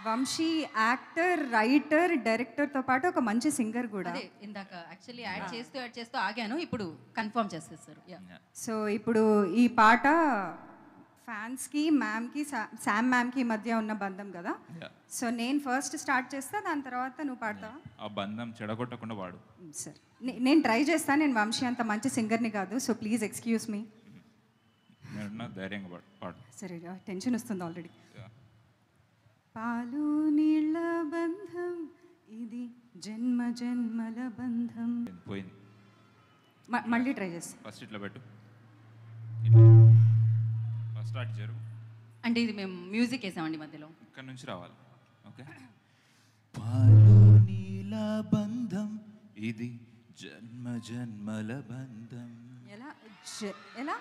Vamsi actor, writer, డైరెక్టర్తో పాటు ఒక మంచి సింగర్ కూడా. అదే ఇందాక యాక్చువల్లీ యాడ్ చేస్తూ ఆగాను, ఇప్పుడు కన్ఫర్మ్ చేసేస్తారు. సో ఇప్పుడు ఈ పాట ఫ్యాన్స్కి, మ్యామ్కి, శామ్ మ్యామ్కి మధ్య ఉన్న బంధం కదా. సో నేను ఫస్ట్ స్టార్ట్ చేస్తా, దాని తర్వాత నువ్వు పాడతావా? ఆ బంధం చెడగొట్టకుండా వాడు. సరే, నేను ట్రై చేస్తాను. నేను వంశీ అంత మంచి సింగర్ని కాదు, సో ప్లీజ్ ఎక్స్క్యూజ్ మీ. నేను ధైర్యంగా పాడు. సరే, టెన్షన్ వస్తుంది ఆల్రెడీ. పాలు నీళ్ళ బంధం ఇది జన్మ జన్మల బంధం. పోయింది. మళ్ళీ ట్రై చేస్తా. ఫస్ట్ ఇట్లా పెట్టు, ఫస్ట్ స్టార్ట్ జరుగు. అంటే ఇది మేము మ్యూజిక్ వేసామండి మధ్యలో, ఇక్కడ నుంచి రావాలి. ఓకే. పాలు నీళ్ళ బంధం ఇది జన్మ జన్మల బంధం. ఎలా ఎలా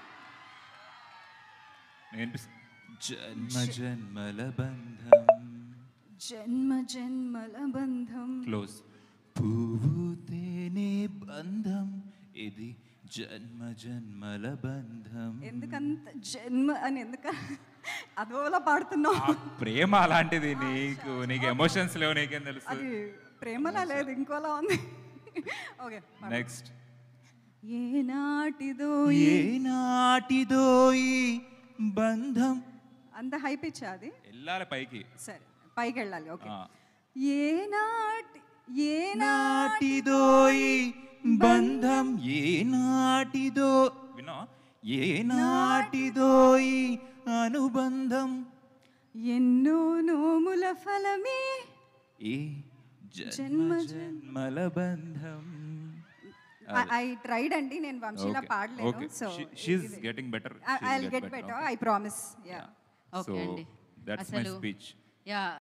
నేను జన్మ జన్మల బంధం, జన్మ జన్మల బంధం. క్లోజ్. పువ్వు తేనె బంధం ఇది జన్మ జన్మల బంధం. ఎందుకంత జన్మ అని అదోలా పాడుతున్నావు? ప్రేమ అలాంటిది. నీకు ఎమోషన్స్ లేవు, నీకేం తెలుసు? అది ప్రేమలా లేదు, ఇంకోలా ఉంది. Okay, next. ఏనాటిదో ఏనాటిదో ఈ బంధం. అంత హై పిచ్ అది? వెళ్ళాలి పైకి. సరే, పైకి వెళ్ళాలి. ఓకే. ఏనాటిదో ఈ బంధం, ఏనాటిదో వినో, ఏనాటిదో ఈ అనుబంధం, ఎన్నో నోముల ఫలమే ఈ జన్మ జన్మల బంధం. ఐ ట్రైడ్ అండి, నేను వంశీలా పాడలేను. So she is getting better. I will get better, I promise. Ya. Okay అండి. That's my speech. యా.